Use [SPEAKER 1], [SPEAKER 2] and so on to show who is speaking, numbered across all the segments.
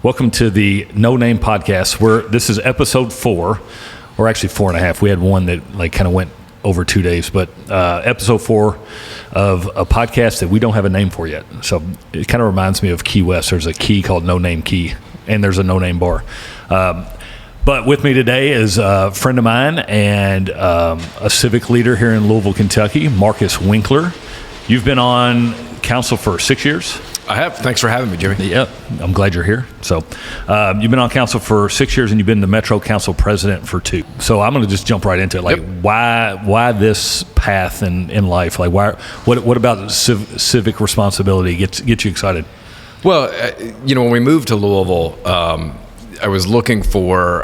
[SPEAKER 1] Welcome to the No Name Podcast. This is episode 4, or actually 4.5. We had one that kind of went over 2 days, but episode 4 of a podcast that we don't have a name for yet. So it kind of reminds me of Key West. There's a key called No Name Key, and there's a No Name bar. But with me today is a friend of mine and a civic leader here in Louisville, Kentucky, Markus Winkler. You've been on council for 6 years?
[SPEAKER 2] I have. Thanks for having me, Jimmy.
[SPEAKER 1] Yeah, I'm glad you're here. So you've been on council for 6 years, and you've been the Metro Council president for 2. So I'm going to just jump right into it. Why this path in life? What about civic responsibility gets you excited?
[SPEAKER 2] Well, when we moved to Louisville, I was looking for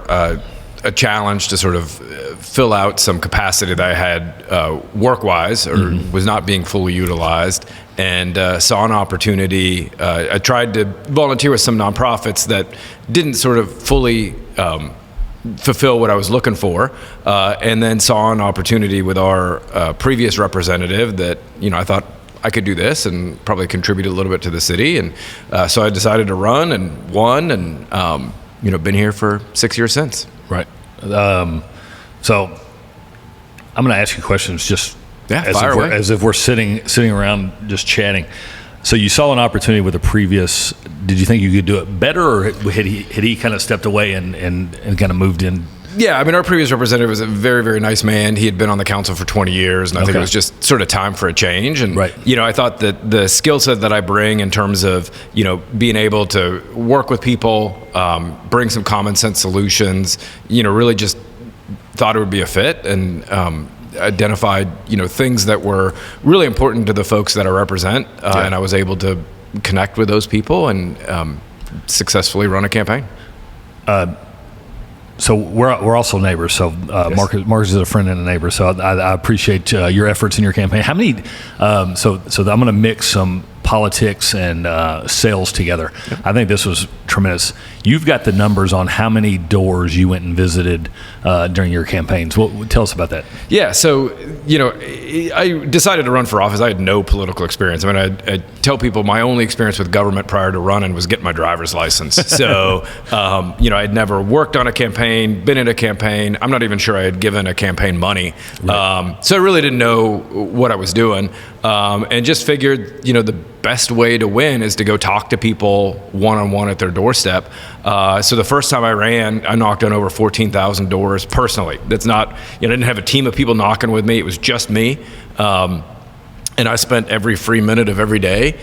[SPEAKER 2] a challenge to sort of fill out some capacity that I had work-wise or was not being fully utilized, and saw an opportunity. I tried to volunteer with some nonprofits that didn't sort of fully fulfill what I was looking for, and then saw an opportunity with our previous representative that, I thought I could do this and probably contribute a little bit to the city. And so I decided to run and won, and been here for 6 years since.
[SPEAKER 1] Right. So I'm going to ask you questions just as if we're sitting around just chatting. So you saw an opportunity with a previous. Did you think you could do it better, or had he kind of stepped away and kind of moved in?
[SPEAKER 2] Yeah, I mean, our previous representative was a very, very nice man. He had been on the council for 20 years, and I think it was just sort of time for a change. And, I thought that the skill set that I bring in terms of, being able to work with people, bring some common sense solutions, really just thought it would be a fit, and identified, things that were really important to the folks that I represent. And I was able to connect with those people and successfully run a campaign.
[SPEAKER 1] So we're also neighbors. So yes. Markus is a friend and a neighbor. So I appreciate your efforts in your campaign. How many? So I'm going to mix some politics and sales together. Yep. I think this was tremendous. You've got the numbers on how many doors you went and visited during your campaigns. Tell us about that. Yeah.
[SPEAKER 2] So I decided to run for office. I had no political experience. I mean, I tell people my only experience with government prior to running was getting my driver's license. So I'd never worked on a campaign, been in a campaign. I'm not even sure I had given a campaign money. Right. So I really didn't know what I was doing, and just figured the best way to win is to go talk to people one-on-one at their doorstep. So the first time I ran, I knocked on over 14,000 doors personally. That's not, I didn't have a team of people knocking with me. It was just me. And I spent every free minute of every day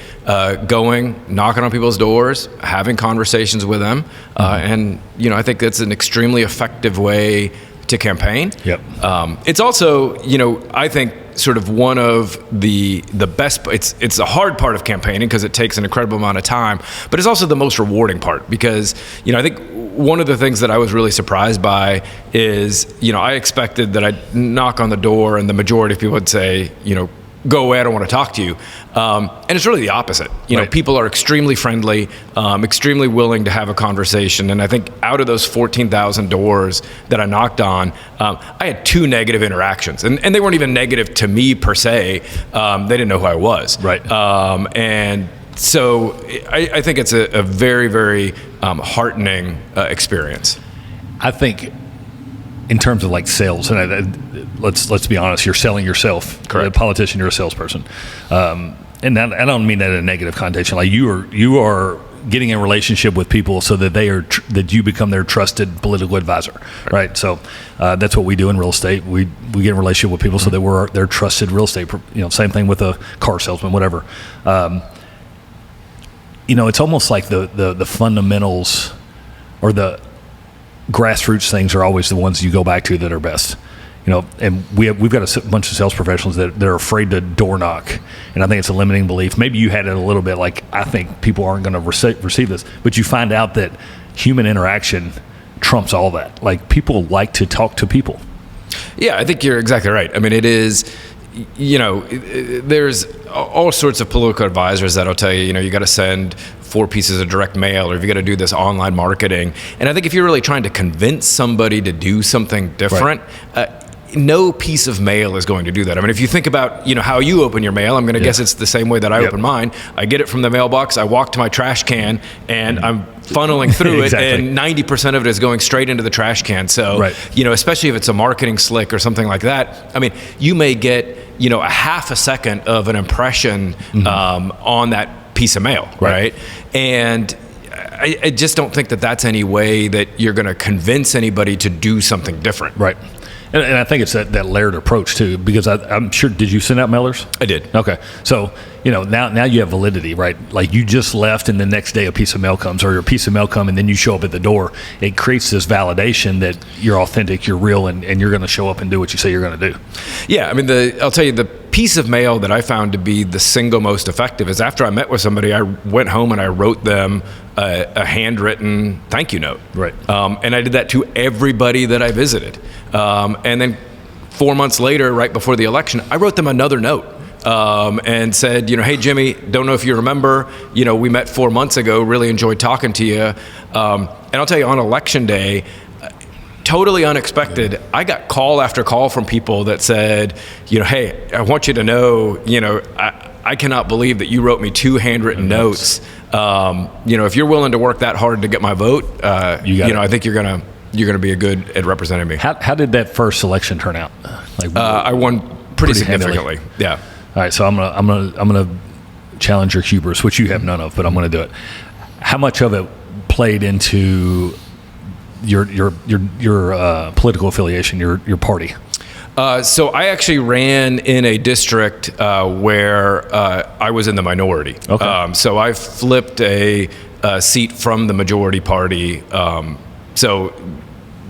[SPEAKER 2] going, knocking on people's doors, having conversations with them. And, I think that's an extremely effective way to campaign.
[SPEAKER 1] Yep.
[SPEAKER 2] It's also, I think sort of one of the best. It's a hard part of campaigning because it takes an incredible amount of time, but it's also the most rewarding part because, I think one of the things that I was really surprised by is, I expected that I'd knock on the door and the majority of people would say, go away, I don't want to talk to you. And it's really the opposite. People are extremely friendly, extremely willing to have a conversation. And I think out of those 14,000 doors that I knocked on, I had 2 negative interactions. And they weren't even negative to me per se. They didn't know who I was.
[SPEAKER 1] Right.
[SPEAKER 2] And so I think it's a very, very heartening experience.
[SPEAKER 1] I think in terms of sales, and let's be honest, you're selling yourself.
[SPEAKER 2] Correct.
[SPEAKER 1] A politician, you're a salesperson, and I don't mean that in a negative connotation. You are getting a relationship with people so that that you become their trusted political advisor, right? So that's what we do in real estate. We get in a relationship with people so that we're their trusted real estate. Same thing with a car salesman, whatever. It's almost like the fundamentals or the grassroots things are always the ones you go back to that are best. And we've got a bunch of sales professionals that are afraid to door knock, and I think it's a limiting belief. Maybe you had it a little bit I think people aren't going to receive this, but you find out that human interaction trumps all that. People like to talk to people.
[SPEAKER 2] Yeah, I think you're exactly right. I mean, it is, there's all sorts of political advisors that'll tell you, you got to send 4 pieces of direct mail, or if you got to do this online marketing. And I think if you're really trying to convince somebody to do something different, no piece of mail is going to do that. I mean, if you think about, how you open your mail, I'm going to guess it's the same way that I open mine. I get it from the mailbox, I walk to my trash can, and I'm funneling through
[SPEAKER 1] Exactly.
[SPEAKER 2] it, and 90% of it is going straight into the trash can. So,
[SPEAKER 1] Right.
[SPEAKER 2] Especially if it's a marketing slick or something like that, I mean, you may get, a half a second of an impression on that piece of mail, right? And I just don't think that that's any way that you're going to convince anybody to do something different.
[SPEAKER 1] Right. And I think it's that layered approach too, because I'm sure, did you send out mailers?
[SPEAKER 2] I did.
[SPEAKER 1] Okay. So, now you have validity, right? Like you just left and the next day a piece of mail comes, or your piece of mail comes and then you show up at the door. It creates this validation that you're authentic, you're real, and you're going to show up and do what you say you're going to do.
[SPEAKER 2] Yeah. I mean, I'll tell you, the piece of mail that I found to be the single most effective is after I met with somebody, I went home and I wrote them a handwritten thank you note.
[SPEAKER 1] Right.
[SPEAKER 2] And I did that to everybody that I visited. And then 4 months later, right before the election, I wrote them another note and said, hey, Jimmy, don't know if you remember, we met 4 months ago, really enjoyed talking to you. And I'll tell you, on election day, totally unexpected, I got call after call from people that said, hey, I want you to know, I cannot believe that you wrote me 2 handwritten notes. If you're willing to work that hard to get my vote, I think you're gonna be a good at representing me.
[SPEAKER 1] How did that first election turn out?
[SPEAKER 2] I won pretty significantly.
[SPEAKER 1] Handily.
[SPEAKER 2] Yeah.
[SPEAKER 1] All right, so I'm gonna challenge your hubris, which you have none of, but I'm gonna do it. How much of it played into your political affiliation, your party?
[SPEAKER 2] So I actually ran in a district where I was in the minority.
[SPEAKER 1] Okay.
[SPEAKER 2] So I flipped a seat from the majority party.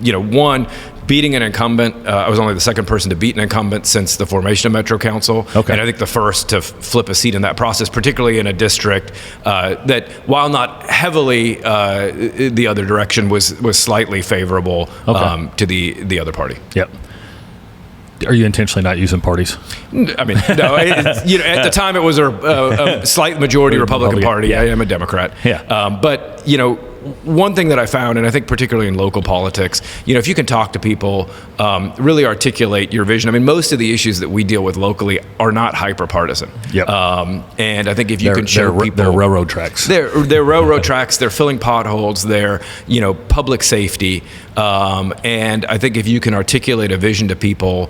[SPEAKER 2] One, beating an incumbent, I was only the second person to beat an incumbent since the formation of Metro Council.
[SPEAKER 1] Okay.
[SPEAKER 2] And I think the first to flip a seat in that process, particularly in a district that, while not heavily the other direction, was slightly favorable to the other party.
[SPEAKER 1] Yep. Are you intentionally not using parties?
[SPEAKER 2] I mean, no. At the time, it was a slight majority Republican Party.
[SPEAKER 1] Yeah.
[SPEAKER 2] I am a Democrat.
[SPEAKER 1] Yeah.
[SPEAKER 2] But one thing that I found, and I think particularly in local politics, if you can talk to people, really articulate your vision. I mean, most of the issues that we deal with locally are not hyper partisan.
[SPEAKER 1] Yep.
[SPEAKER 2] And I think if you can show people,
[SPEAKER 1] they're railroad tracks.
[SPEAKER 2] They're railroad tracks. They're filling potholes. They're public safety. And I think if you can articulate a vision to people,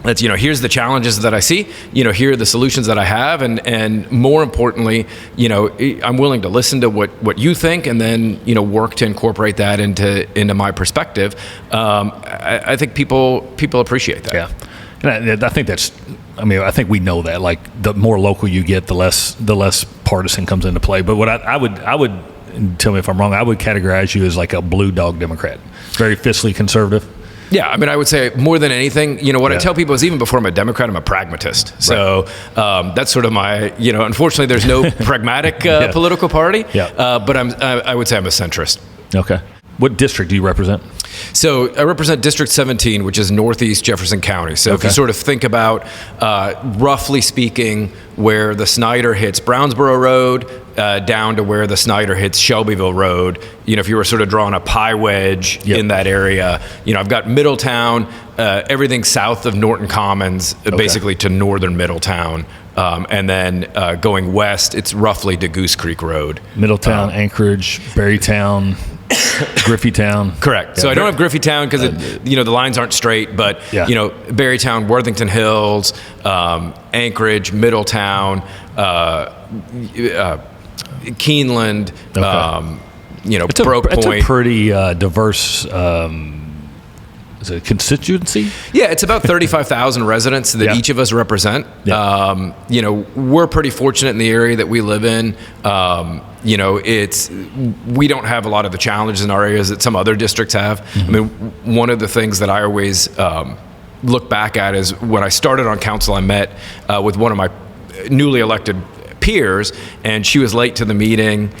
[SPEAKER 2] that's, here's the challenges that I see, here are the solutions that I have. And more importantly, I'm willing to listen to what you think and then, work to incorporate that into my perspective. I think people appreciate that.
[SPEAKER 1] Yeah. And I think I think we know that, like, the more local you get, the less partisan comes into play. But what I would, tell me if I'm wrong, I would categorize you as like a blue dog Democrat, very fiscally conservative.
[SPEAKER 2] Yeah, I mean, I would say more than anything, what I tell people is even before I'm a Democrat, I'm a pragmatist. So that's sort of my, unfortunately, there's no pragmatic political party.
[SPEAKER 1] Yeah.
[SPEAKER 2] But I would say I'm a centrist.
[SPEAKER 1] Okay. What district do you represent?
[SPEAKER 2] So I represent District 17, which is Northeast Jefferson County. So if you sort of think about, roughly speaking, where the Snyder hits Brownsboro Road, down to where the Snyder hits Shelbyville Road, if you were sort of drawing a pie wedge in that area, I've got Middletown, everything south of Norton Commons, basically to northern Middletown. And then going west, it's roughly to Goose Creek Road. Middletown,
[SPEAKER 1] Anchorage, Berrytown, Griffeytown.
[SPEAKER 2] Correct. So I don't have Griffeytown because the lines aren't straight, but Berrytown, Worthington Hills, Anchorage, Middletown, Keeneland, Broke Point.
[SPEAKER 1] It's a pretty diverse. Is it a constituency?
[SPEAKER 2] Yeah, it's about 35,000 residents that each of us represent.
[SPEAKER 1] Yeah.
[SPEAKER 2] We're pretty fortunate in the area that we live in. We don't have a lot of the challenges in our areas that some other districts have. Mm-hmm. I mean, one of the things that I always look back at is when I started on council, I met with one of my newly elected peers, and she was late to the meeting.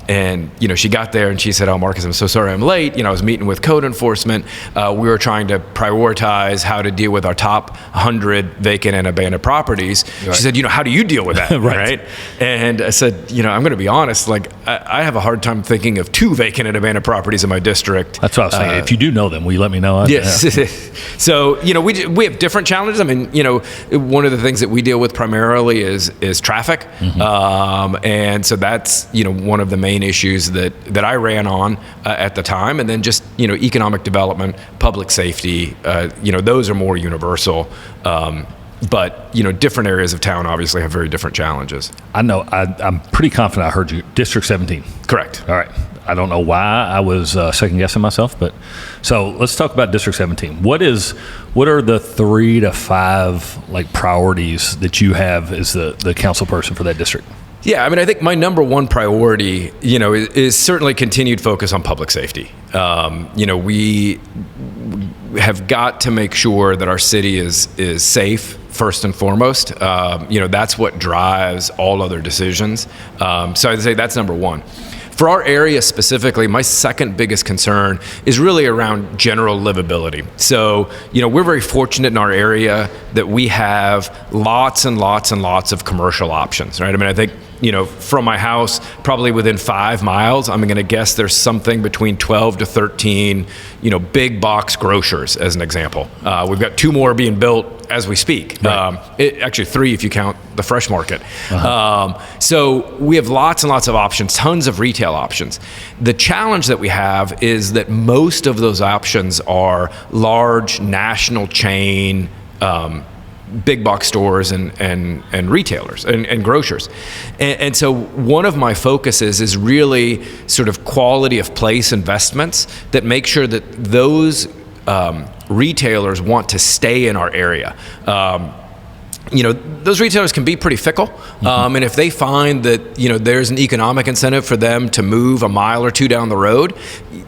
[SPEAKER 2] And, she got there and she said, "Oh, Markus, I'm so sorry I'm late. I was meeting with code enforcement. We were trying to prioritize how to deal with our top 100 vacant and abandoned properties." Right. She said, "How do you deal with that?" Right. And I said, I'm going to be honest, I have a hard time thinking of 2 vacant and abandoned properties in my district.
[SPEAKER 1] That's what I was saying. If you do know them, will you let me know?
[SPEAKER 2] Yes. Yeah. So, we have different challenges. I mean, one of the things that we deal with primarily is traffic. Mm-hmm. And so that's, one of the main main issues that I ran on at the time. And then just, economic development, public safety, those are more universal. But, different areas of town obviously have very different challenges.
[SPEAKER 1] I know. I'm pretty confident I heard you. District 17.
[SPEAKER 2] Correct.
[SPEAKER 1] All right. I don't know why I was second guessing myself, but so let's talk about District 17. What are the 3 to 5 priorities that you have as the council person for that district?
[SPEAKER 2] Yeah, I mean, I think my number one priority, is certainly continued focus on public safety. We have got to make sure that our city is safe first and foremost. That's what drives all other decisions. So I'd say that's number one. For our area specifically, my second biggest concern is really around general livability. So, we're very fortunate in our area that we have lots and lots and lots of commercial options, right? I mean, I think, from my house, probably within 5 miles, I'm going to guess there's something between 12 to 13, big box grocers, as an example. We've got 2 more being built as we speak. Right. Actually 3 if you count the fresh market. Uh-huh. So we have lots and lots of options, tons of retail options. The challenge that we have is that most of those options are large national chain big box stores and retailers and grocers. And so one of my focuses is really sort of quality of place investments that make sure that those retailers want to stay in our area. Those retailers can be pretty fickle. And if they find that, there's an economic incentive for them to move a mile or 2 down the road,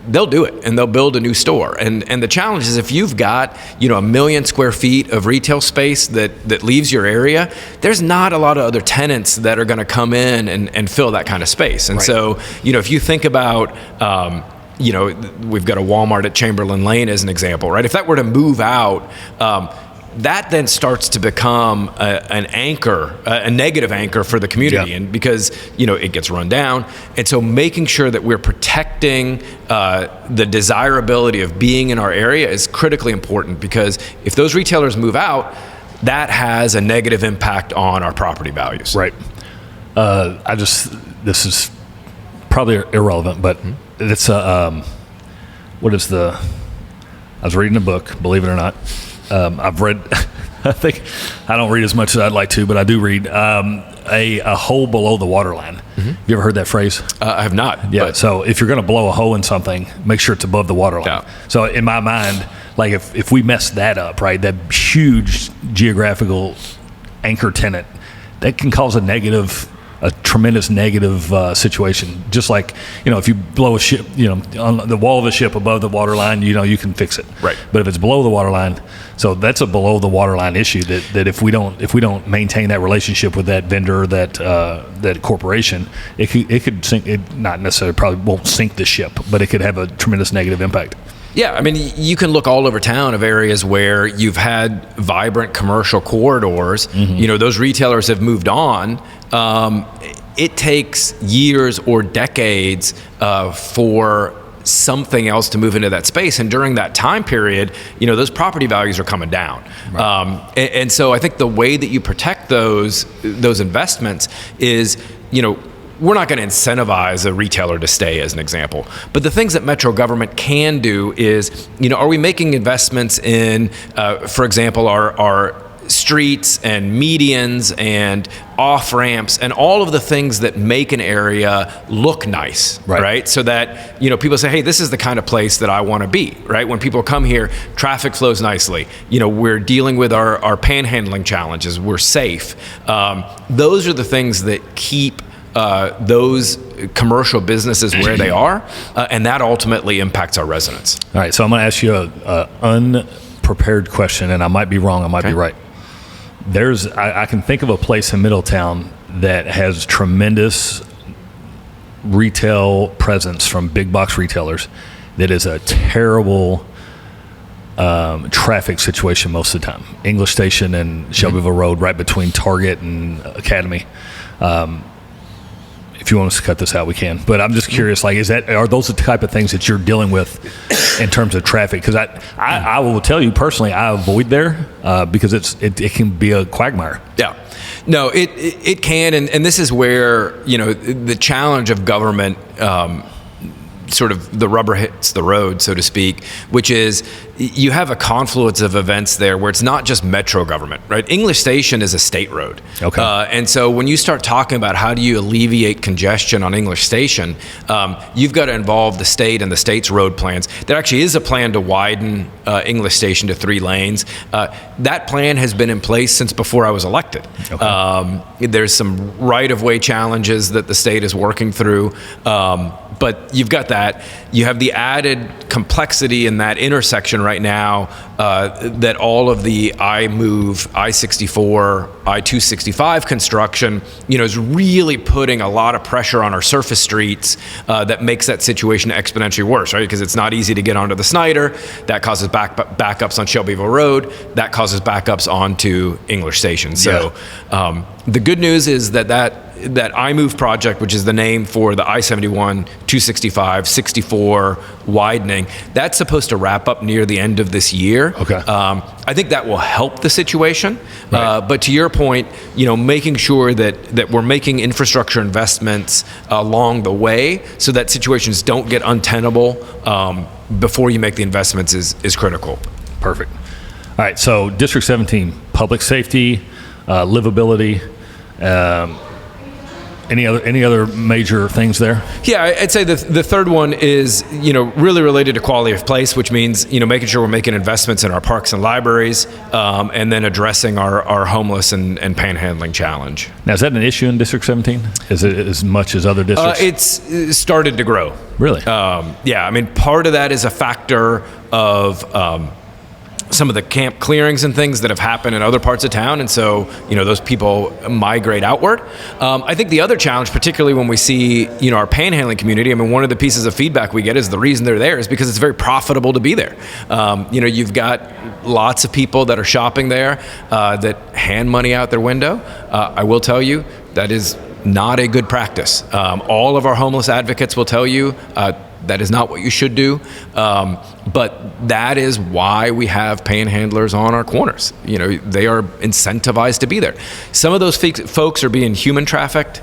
[SPEAKER 2] they'll do it and they'll build a new store. And the challenge is if you've got, 1 million square feet of retail space that leaves your area, there's not a lot of other tenants that are going to come in and fill that kind of space. And so, if you think about, we've got a Walmart at Chamberlain Lane as an example, right? If that were to move out, that then starts to become an anchor, a negative anchor for the community. Yeah. And because, it gets run down. And so making sure that we're protecting the desirability of being in our area is critically important, because if those retailers move out, that has a negative impact on our property values.
[SPEAKER 1] Right. This is probably irrelevant, but it's I was reading a book, believe it or not. I've read, I don't read as much as I'd like to, but I do read a hole below the waterline. Mm-hmm. Have you ever heard that phrase?
[SPEAKER 2] I have not.
[SPEAKER 1] Yeah. So if you're going to blow a hole in something, make sure it's above the waterline. Yeah. So in my mind, if we mess that up, right, that huge geographical anchor tenant, that can cause a tremendous negative situation. Just like, if you blow a ship, on the wall of a ship above the waterline, you can fix it.
[SPEAKER 2] Right.
[SPEAKER 1] But if it's below the waterline, so that's a below the waterline issue that if we don't maintain that relationship with that vendor, that corporation, it could sink. It not necessarily probably won't sink the ship, but it could have a tremendous negative impact.
[SPEAKER 2] Yeah, I mean, you can look all over town of areas where you've had vibrant commercial corridors. Mm-hmm. Those retailers have moved on. It takes years or decades for something else to move into that space. And during that time period, those property values are coming down. Right. And so I think the way that you protect those investments is, we're not going to incentivize a retailer to stay, as an example. But the things that Metro government can do is, are we making investments in, for example, our streets and medians and off-ramps and all of the things that make an area look nice, right? So that, people say, hey, this is the kind of place that I want to be, right? When people come here, traffic flows nicely. We're dealing with our panhandling challenges. We're safe. Those are the things that keep those commercial businesses where they are, and that ultimately impacts our residents.
[SPEAKER 1] All right, so I'm going to ask you a unprepared question, and I might be wrong, I might be right. I can think of a place in Middletown that has tremendous retail presence from big box retailers that is a terrible traffic situation most of the time. English Station and Shelbyville Road, right between Target and Academy. If you want us to cut this out, we can. But I'm just curious, are those the type of things that you're dealing with in terms of traffic? Because I will tell you personally, I avoid there because it can be a quagmire.
[SPEAKER 2] Yeah. No, it can, and this is where, you know, the challenge of government, sort of the rubber hits the road, so to speak, which is you have a confluence of events there where it's not just metro government, right? English Station is a state road.
[SPEAKER 1] Okay.
[SPEAKER 2] And so when you start talking about how do you alleviate congestion on English Station, you've got to involve the state and the state's road plans. There actually is a plan to widen English Station to 3 lanes. That plan has been in place since before I was elected. Okay. There's some right-of-way challenges that the state is working through. But you've got that. You have the added complexity in that intersection right now that all of the I-64, I-265 construction, you know, is really putting a lot of pressure on our surface streets that makes that situation exponentially worse, right? Because it's not easy to get onto the Snyder. That causes backups on Shelbyville Road. That causes backups onto English Station. So the good news is that iMove project, which is the name for the I-71, 265, 64 widening, that's supposed to wrap up near the end of this year.
[SPEAKER 1] Okay.
[SPEAKER 2] I think that will help the situation.
[SPEAKER 1] Right.
[SPEAKER 2] But to your point, you know, making sure that we're making infrastructure investments along the way so that situations don't get untenable before you make the investments is critical.
[SPEAKER 1] Perfect. All right, so District 17, public safety, livability, any other major things there? Yeah,
[SPEAKER 2] I'd say the third one is, you know, really related to quality of place, which means, you know, making sure we're making investments in our parks and libraries, and then addressing our homeless and panhandling challenge.
[SPEAKER 1] Now, is that an issue in District 17? Is it as much as other districts?
[SPEAKER 2] It's started to grow.
[SPEAKER 1] Really?
[SPEAKER 2] Yeah, I mean, part of that is a factor of some of the camp clearings and things that have happened in other parts of town, and so, you know, those people migrate outward. I think the other challenge, particularly when we see, you know, our panhandling community, I mean, one of the pieces of feedback we get is the reason they're there is because it's very profitable to be there. You know, you've got lots of people that are shopping there that hand money out their window. I will tell you, that is not a good practice. All of our homeless advocates will tell you that is not what you should do. But that is why we have panhandlers on our corners. You know, they are incentivized to be there. Some of those folks are being human trafficked.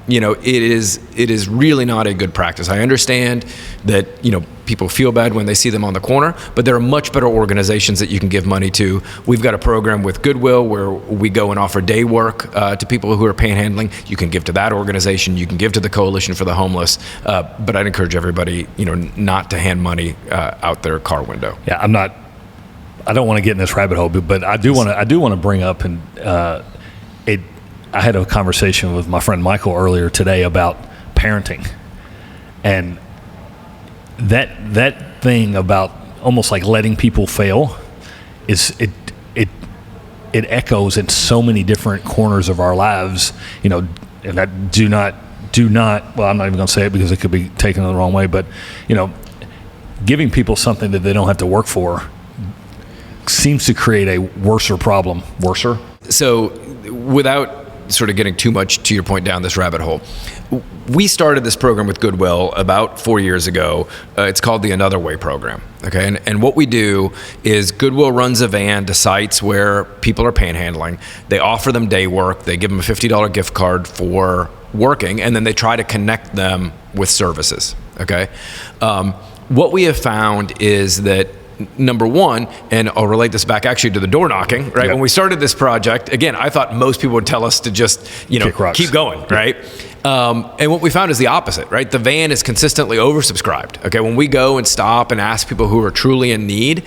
[SPEAKER 2] You know, it is really not a good practice. I understand that, you know, people feel bad when they see them on the corner, but there are much better organizations that you can give money to. We've got a program with Goodwill where we go and offer day work to people who are panhandling. You can give to that organization. You can give to the Coalition for the Homeless. But I'd encourage everybody, you know, not to hand money out their car window.
[SPEAKER 1] Yeah, I don't want to get in this rabbit hole, but I do want to bring up, and I had a conversation with my friend Michael earlier today about parenting, and that thing about almost like letting people fail is it echoes in so many different corners of our lives, you know, and that do not, well, I'm not even going to say it because it could be taken the wrong way, but, you know, giving people something that they don't have to work for seems to create a worser problem.
[SPEAKER 2] So without sort of getting too much, to your point, down this rabbit hole, we started this program with Goodwill about 4 years ago. It's called the Another Way program. Okay, and what we do is Goodwill runs a van to sites where people are panhandling. They offer them day work. They give them a $50 gift card for working, and then they try to connect them with services. Okay, what we have found is that, number one, and I'll relate this back actually to the door knocking, right? Yep. When we started this project, again, I thought most people would tell us to just, you know, keep going, right? And what we found is the opposite, right? The van is consistently oversubscribed. Okay, when we go and stop and ask people who are truly in need,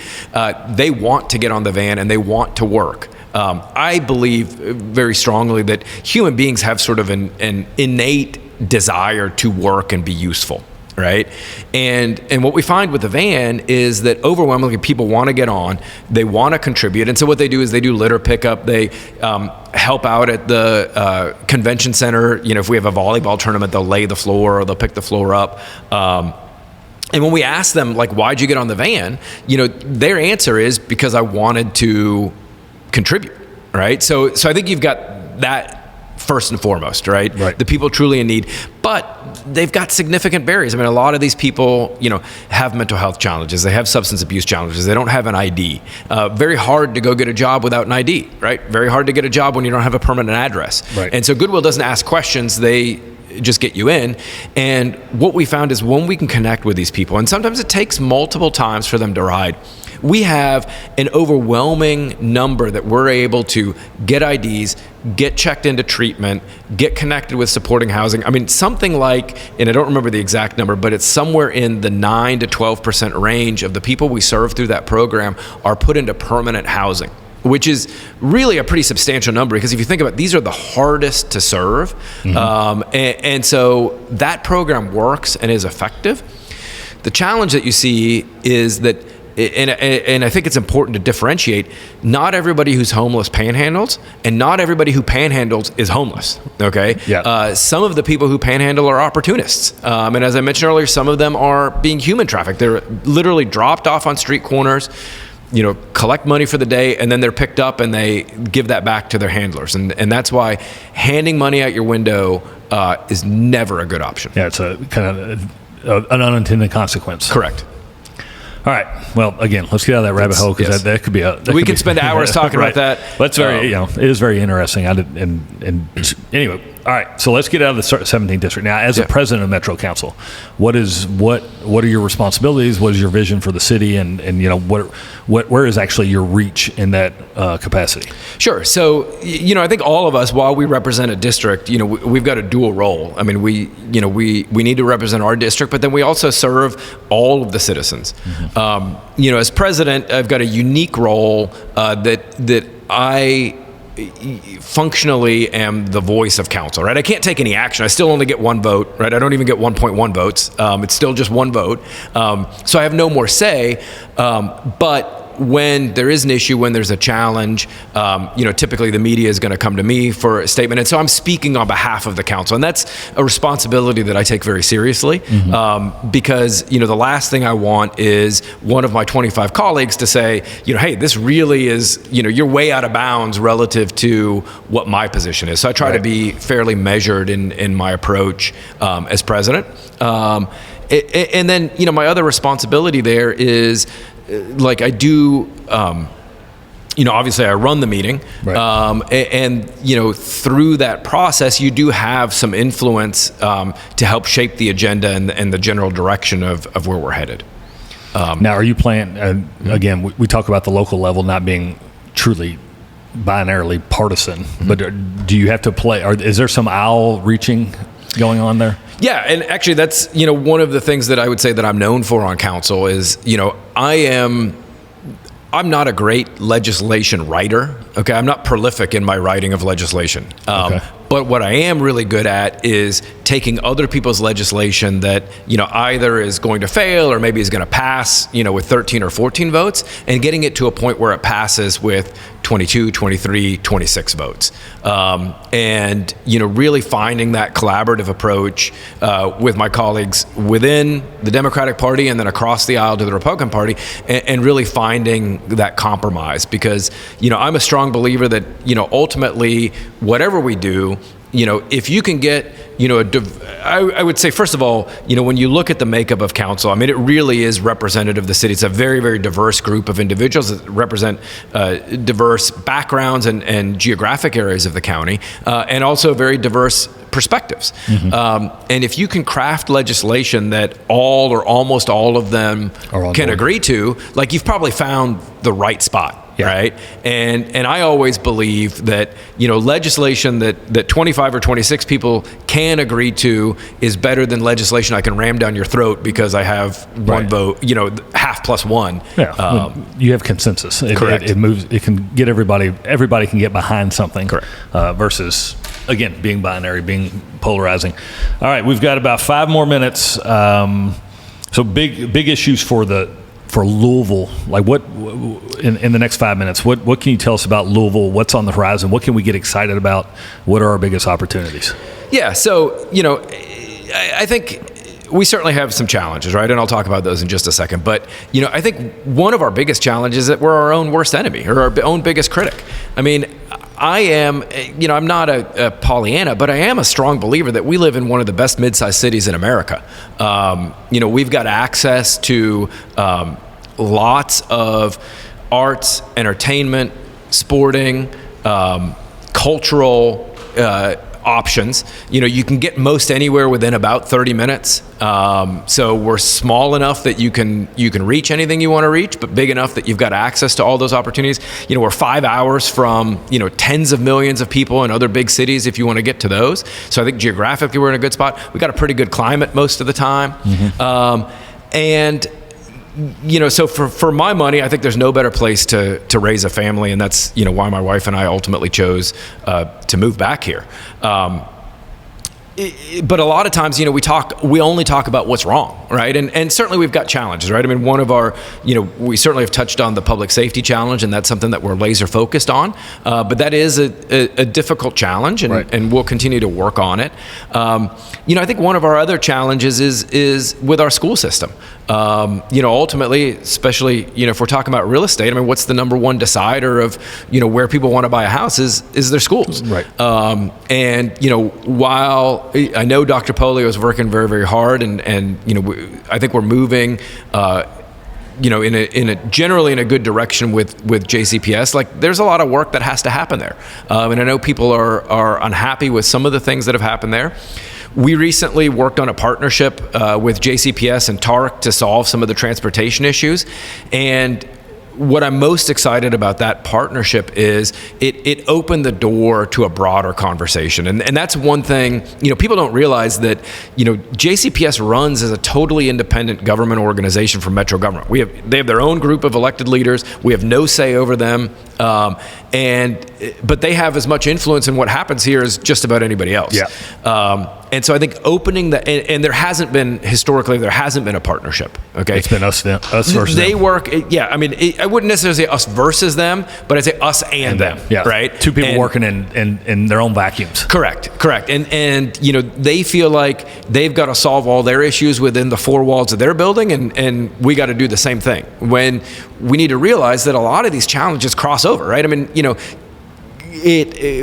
[SPEAKER 2] they want to get on the van and they want to work. I believe very strongly that human beings have sort of an innate desire to work and be useful. Right, and what we find with the van is that overwhelmingly people want to get on, they want to contribute, and so what they do is they do litter pickup, they help out at the convention center. You know, if we have a volleyball tournament, they'll lay the floor or they'll pick the floor up. And when we ask them, like, why'd you get on the van? You know, their answer is because I wanted to contribute. Right, so I think you've got that first and foremost, right?
[SPEAKER 1] Right.
[SPEAKER 2] The people truly in need. But they've got significant barriers. I mean, a lot of these people, have mental health challenges. They have substance abuse challenges. They don't have an ID. Very hard to go get a job without an ID, right? Very hard to get a job when you don't have a permanent address.
[SPEAKER 1] Right.
[SPEAKER 2] And so Goodwill doesn't ask questions. They just get you in. And what we found is when we can connect with these people, and sometimes it takes multiple times for them to ride, we have an overwhelming number that we're able to get IDs, get checked into treatment, get connected with supporting housing. I mean, something like, and I don't remember the exact number, but it's somewhere in the 9 to 12% range of the people we serve through that program are put into permanent housing, which is really a pretty substantial number, because if you think about it, these are the hardest to serve. And so that program works and is effective. The challenge that you see is that, and I think it's important to differentiate, not everybody who's homeless panhandles, and not everybody who panhandles is homeless, okay?
[SPEAKER 1] Yeah.
[SPEAKER 2] Some of the people who panhandle are opportunists. And as I mentioned earlier, some of them are being human trafficked. They're literally dropped off on street corners, collect money for the day, and then they're picked up and they give that back to their handlers. And that's why handing money out your window is never a good option.
[SPEAKER 1] Yeah, it's a kind of an unintended consequence.
[SPEAKER 2] Correct.
[SPEAKER 1] All right. Well, again, let's get out of that rabbit hole, because that could be a.
[SPEAKER 2] We could spend hours talking
[SPEAKER 1] right.
[SPEAKER 2] about that.
[SPEAKER 1] That's very, it is very interesting. And anyway, all right. So let's get out of the 17th district now. As a president of Metro Council, what are your responsibilities? What is your vision for the city? And where is actually your reach in that capacity?
[SPEAKER 2] Sure. So I think all of us, while we represent a district, we've got a dual role. I mean, we need to represent our district, but then we also serve all of the citizens. As president, I've got a unique role that I functionally am the voice of council, right? I can't take any action. I still only get one vote, right? I don't even get 1.1 votes. It's still just one vote. So I have no more say. But when there is an issue, when there's a challenge, typically the media is going to come to me for a statement. And so I'm speaking on behalf of the council. And that's a responsibility that I take very seriously, because, the last thing I want is one of my 25 colleagues to say, hey, this really is, you're way out of bounds relative to what my position is. So I try to be fairly measured in my approach as president. And then, my other responsibility there is, I do, obviously I run the meeting, right. And through that process, you do have some influence to help shape the agenda and the general direction of where we're headed.
[SPEAKER 1] Now, are you planning, again, we talk about the local level not being truly binarily partisan, but do you have to play, or is there some aisle reaching going on there?
[SPEAKER 2] Yeah, and actually that's, one of the things that I would say that I'm known for on council is, I'm not a great legislation writer. Okay, I'm not prolific in my writing of legislation. But what I am really good at is taking other people's legislation that, either is going to fail or maybe is going to pass, with 13 or 14 votes, and getting it to a point where it passes with 22, 23, 26 votes. And, really finding that collaborative approach with my colleagues within the Democratic Party and then across the aisle to the Republican Party, and really finding that compromise. Because, I'm a strong believer that, ultimately, whatever we do, if you can get, I would say, first of all, when you look at the makeup of council, I mean, it really is representative of the city. It's a very, very diverse group of individuals that represent diverse backgrounds and geographic areas of the county, and also very diverse perspectives. And if you can craft legislation that all or almost all of them can agree to, you've probably found the right spot. Yeah. Right. And I always believe that, legislation that 25 or 26 people can agree to is better than legislation I can ram down your throat because I have one vote, half plus one.
[SPEAKER 1] Yeah. You have consensus.
[SPEAKER 2] Correct.
[SPEAKER 1] It moves, it can get everybody can get behind something.
[SPEAKER 2] Correct.
[SPEAKER 1] Versus, again, being binary, being polarizing. All right. We've got about 5 more minutes. So big issues for Louisville, what in the next 5 minutes, what can you tell us about Louisville? What's on the horizon? What can we get excited about? What are our biggest opportunities?
[SPEAKER 2] Yeah, so, I think we certainly have some challenges, right? And I'll talk about those in just a second. But, I think one of our biggest challenges is that we're our own worst enemy or our own biggest critic. I mean, I am, I'm not a Pollyanna, but I am a strong believer that we live in one of the best mid-sized cities in America. We've got access to lots of arts, entertainment, sporting, cultural options. You can get most anywhere within about 30 minutes. So we're small enough that you can reach anything you want to reach, but big enough that you've got access to all those opportunities. We're 5 hours from, tens of millions of people in other big cities if you want to get to those. So I think geographically we're in a good spot. We got a pretty good climate most of the time. So for my money, I think there's no better place to raise a family, and that's why my wife and I ultimately chose to move back here. But a lot of times, we only talk about what's wrong, right? And certainly we've got challenges, right? I mean, one of our, we certainly have touched on the public safety challenge, and that's something that we're laser focused on. But that is a difficult challenge, and we'll continue to work on it. I think one of our other challenges is with our school system. Ultimately, especially, if we're talking about real estate, I mean, what's the number one decider of, where people want to buy a house is their schools.
[SPEAKER 1] Right.
[SPEAKER 2] While I know Dr. Polio is working very, very hard, and I think we're moving, generally in a good direction with JCPS. Like, there's a lot of work that has to happen there, and I know people are unhappy with some of the things that have happened there. We recently worked on a partnership with JCPS and TARC to solve some of the transportation issues, and what I'm most excited about that partnership is it opened the door to a broader conversation. And that's one thing, people don't realize that, JCPS runs as a totally independent government organization from Metro government. They have their own group of elected leaders. We have no say over them. But they have as much influence in what happens here as just about anybody else. Yeah. And so I think opening and there hasn't been a partnership. Okay.
[SPEAKER 1] It's been us versus
[SPEAKER 2] they
[SPEAKER 1] them.
[SPEAKER 2] work. Yeah. I mean, I wouldn't necessarily say us versus them, but I'd say us and them.
[SPEAKER 1] Yeah.
[SPEAKER 2] Right.
[SPEAKER 1] Two people working in their own vacuums.
[SPEAKER 2] Correct. And they feel like they've got to solve all their issues within the four walls of their building, and we got to do the same thing. When we need to realize that a lot of these challenges cross over, right? I mean,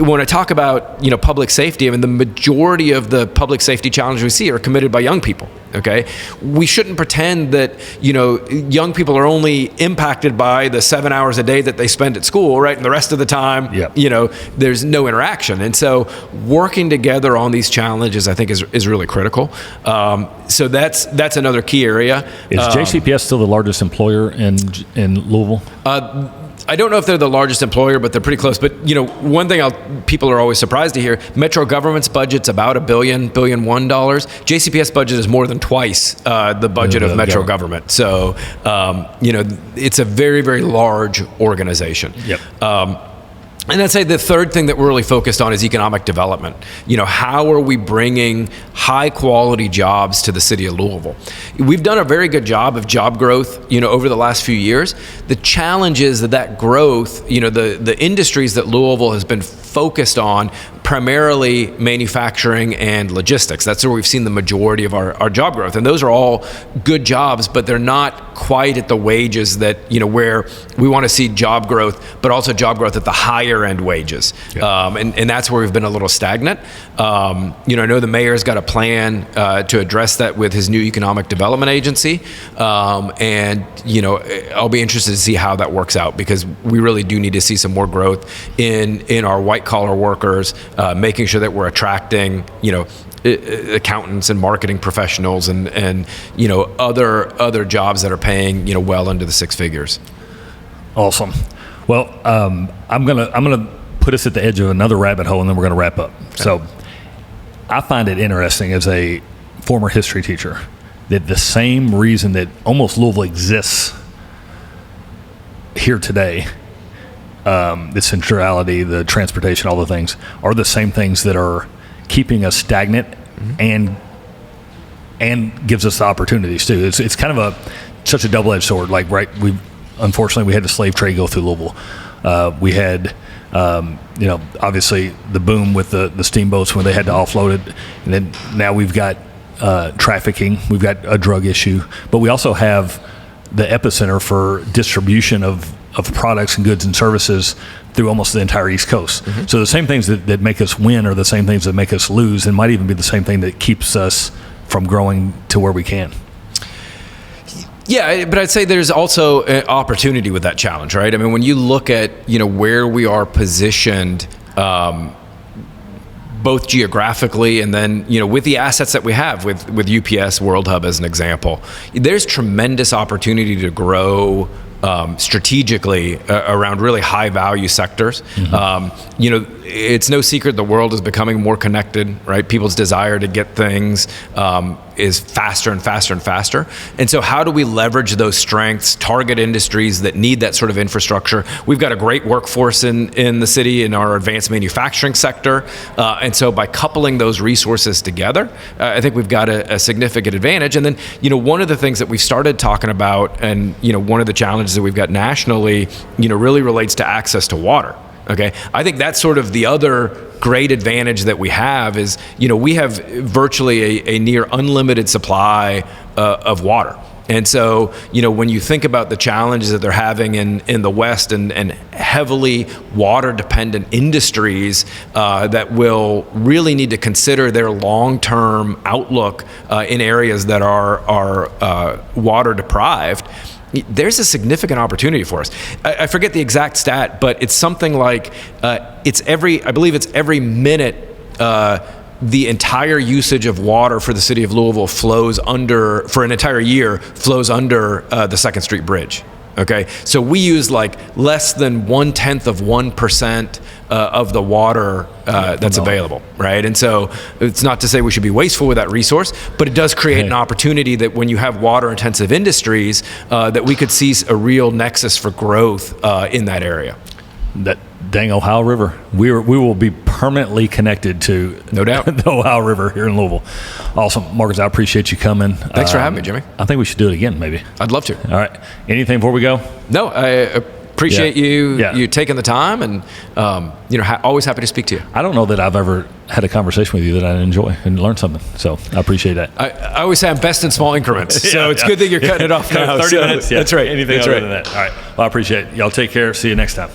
[SPEAKER 2] when I talk about public safety, I mean, the majority of the public safety challenges we see are committed by young people. Okay, we shouldn't pretend that young people are only impacted by the 7 hours a day that they spend at school, right? And the rest of the time, there's no interaction. And so, working together on these challenges, I think, is really critical. So that's another key area.
[SPEAKER 1] Is JCPS still the largest employer in Louisville?
[SPEAKER 2] I don't know if they're the largest employer, but they're pretty close. But one thing people are always surprised to hear: Metro government's budget's about $1 billion. JCPS budget is more than twice the budget of Metro government. So it's a very, very large organization. Yep. And I'd say the third thing that we're really focused on is economic development. How are we bringing high quality jobs to the city of Louisville? We've done a very good job of job growth, over the last few years. The challenge is that growth, the industries that Louisville has been focused on, primarily manufacturing and logistics. That's where we've seen the majority of our job growth. And those are all good jobs, but they're not quite at the wages that, where we want to see job growth, but also job growth at the higher end wages. Yeah. And that's where we've been a little stagnant. I know the mayor's got a plan to address that with his new economic development agency. I'll be interested to see how that works out, because we really do need to see some more growth in our white collar workers, making sure that we're attracting, accountants and marketing professionals and other jobs that are paying, well into the six figures.
[SPEAKER 1] Awesome. Well, I'm gonna put us at the edge of another rabbit hole, and then we're gonna wrap up. Okay. So I find it interesting as a former history teacher that the same reason that almost Louisville exists here today, the centrality, the transportation, all the things, are the same things that are keeping us stagnant and gives us the opportunities too. It's kind of such a double-edged sword. Like, right, unfortunately we had the slave trade go through Louisville. We had obviously the boom with the steamboats when they had to offload it, and then now we've got trafficking, we've got a drug issue, but we also have the epicenter for distribution of of products and goods and services through almost the entire East Coast. So the same things that make us win are the same things that make us lose, and might even be the same thing that keeps us from growing to where we can.
[SPEAKER 2] Yeah, but I'd say there's also an opportunity with that challenge, right? I mean, when you look at, where we are positioned, both geographically and then, with the assets that we have with UPS World Hub as an example, there's tremendous opportunity to grow strategically around really high value sectors. It's no secret the world is becoming more connected, right? People's desire to get things is faster and faster and faster. And so how do we leverage those strengths, target industries that need that sort of infrastructure? We've got a great workforce in the city in our advanced manufacturing sector. And so by coupling those resources together, I think we've got a significant advantage. And then, one of the things that we've started talking about, and, one of the challenges that we've got nationally, really relates to access to water. Okay, I think that's sort of the other great advantage that we have is, we have virtually a near unlimited supply of water. And so, when you think about the challenges that they're having in the West and heavily water dependent industries that will really need to consider their long-term outlook in areas that are water deprived, there's a significant opportunity for us. I forget the exact stat, but it's something like I believe it's every minute the entire usage of water for the city of Louisville for an entire year flows under the 2nd Street Bridge. Okay, so we use like less than 0.1% of the water that's available, right? And so it's not to say we should be wasteful with that resource, but it does create an opportunity that when you have water-intensive industries, that we could see a real nexus for growth in that area.
[SPEAKER 1] That dang Ohio River. We will be permanently connected to,
[SPEAKER 2] no doubt,
[SPEAKER 1] the Ohio River here in Louisville. Awesome. Markus, I appreciate you coming.
[SPEAKER 2] Thanks for having me, Jimmy.
[SPEAKER 1] I think we should do it again, maybe.
[SPEAKER 2] I'd love to.
[SPEAKER 1] All right. Anything before we go?
[SPEAKER 2] No, I appreciate you taking the time, and always happy to speak to you.
[SPEAKER 1] I don't know that I've ever had a conversation with you that I enjoy and learn something, so I appreciate that.
[SPEAKER 2] I always say I'm best in small increments, so it's good that you're cutting it off now.
[SPEAKER 1] 30 minutes,
[SPEAKER 2] That's right.
[SPEAKER 1] Anything other than that. All right. Well, I appreciate it. Y'all take care. See you next time.